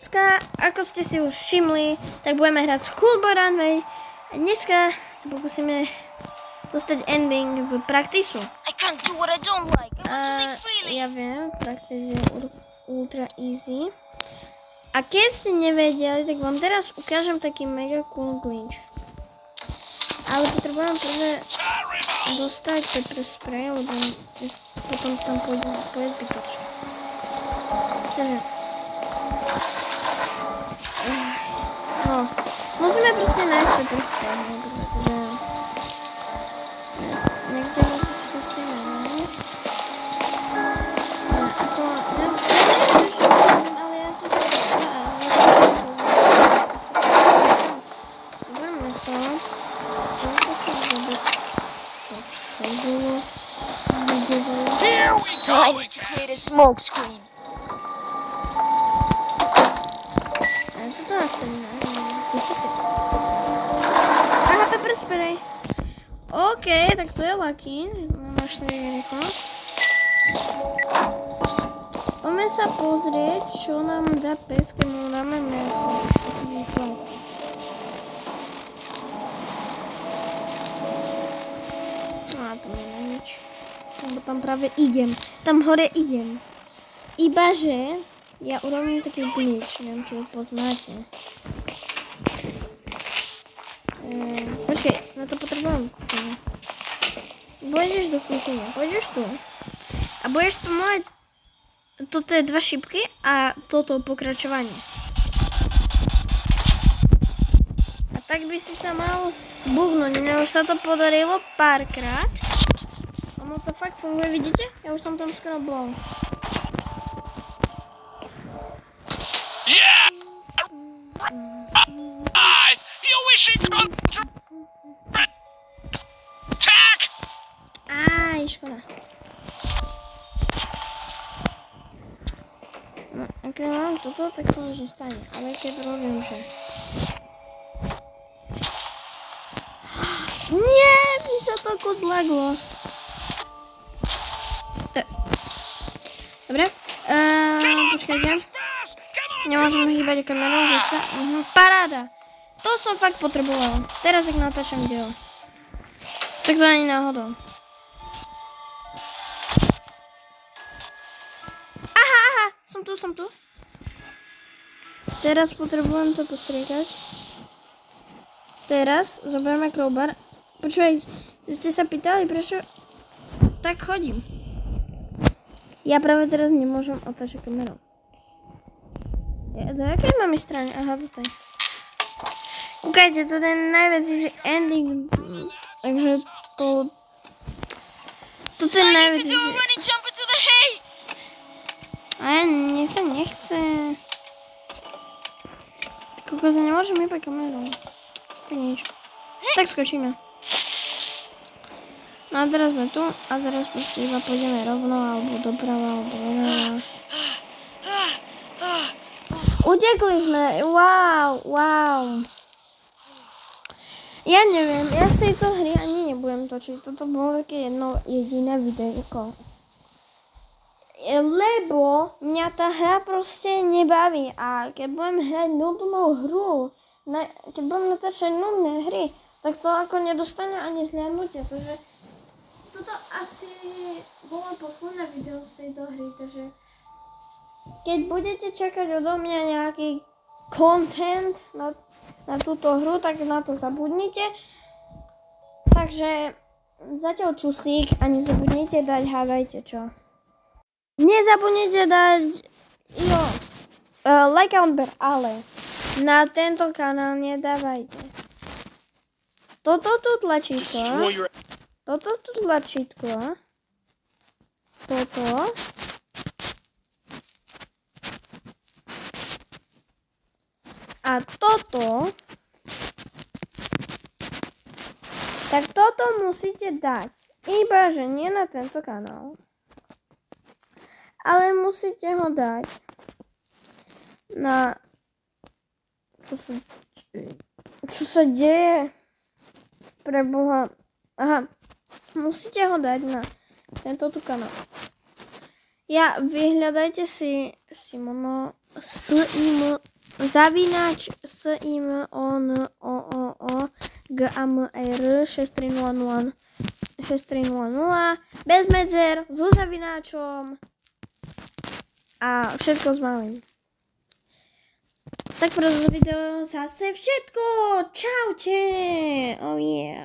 Dneska, ako ste si už všimli, tak budeme hrať Skull Boy Runway. A dneska sa pokúsime dostať ending v Practice. Ja viem, Practice je ultra easy. A keď ste nevedeli, tak vám teraz ukážem taký mega cool glitch. Ale potrebujem prvé dostať pepper spray, lebo potom tam pôjde zbytočne. Takže no, musíme proste nájsť pepper spray, pretože niekde ho to skúsime nájsť. Ako, ale ja som to zoberme sa, toľko sa zober pošodilo. I need to create a smoke screen. Toto nastavíme, 1000. Aha, pepper spray. OK, tak to je lucky. Máš to rýchlo. Poďme sa pozrieť, čo nám dá pes, keď mu dáme mäso. To mi na nič. Lebo tam práve idem. Tam hore idem. Ibaže ja urobím taký glitch, neviem, či ho poznáte. Počkej, na to potrebujem kuchyňu. Pôjdeš do kuchyne, pôjdeš tu. A budeš spomovať toto je 2 šipky a toto pokračovanie. A tak by si sa mal bugnúť. Mne už sa to podarilo párkrát. Ono to fakt funguje, vidíte? Ja už som tam skoro bol. Yeah! You wishing for attack! Aj, škoda. No, keď mám toto, tak to už nestane. Ale keď robím, že... Nie, mi sa to kus zlaglo. Dobre. Počkajte. Nemôžem hýbať kamerou zase. Paráda. To som fakt potreboval. Teraz ak natáčam video. Tak to ani náhodou. Aha. Som tu. Teraz potrebujem to postriekať. Teraz zoberieme crowbar. Počúvaj, ste sa pýtali, prečo tak chodím. Ja práve teraz nemôžem otáčať kamerou. Do jakej máme strany? Aha, toto je. Kúkajte, to je najviac easy ending. Takže to... Toto je najviac easy... Ale mne sa nechce. Koľko sa nemôžem hýbať kamerou. To je nič. Tak skočíme. No a teraz sme tu a teraz proste iba pôjdeme rovno alebo doprava alebo doľava. Utekli sme, wow. Ja neviem, ja z tejto hry ani nebudem točiť. Toto bolo také jedno jediné videjko. Lebo mňa tá hra proste nebaví a keď budem hrať nudnú hru, keď budem natáčať nudné hry, tak to ako nedostane ani zhľadnutie, takže toto asi bolo posledné video z tejto hry, takže keď budete čakať odo mňa nejaký content na túto hru, tak na to zabudnite. Takže zatiaľ čusík a nezabudnite dať, hádajte čo. Nezabudnite dať like a odber, ale na tento kanál nedávajte. Toto tu tlačítko. Toto tu tlačítko. Toto. A toto. Tak toto musíte dať. Iba, že nie na tento kanál. Ale musíte ho dať na... Čo sa deje? Pre Boha. Aha. Musíte ho dať na tento tu kanál. Vyhľadajte si Simono zavínač SIMONOOGAMR 6300 bez medzer, so zavináčom a všetko s malým. Tak pro video zase všetko. Čaute. Oh yeah.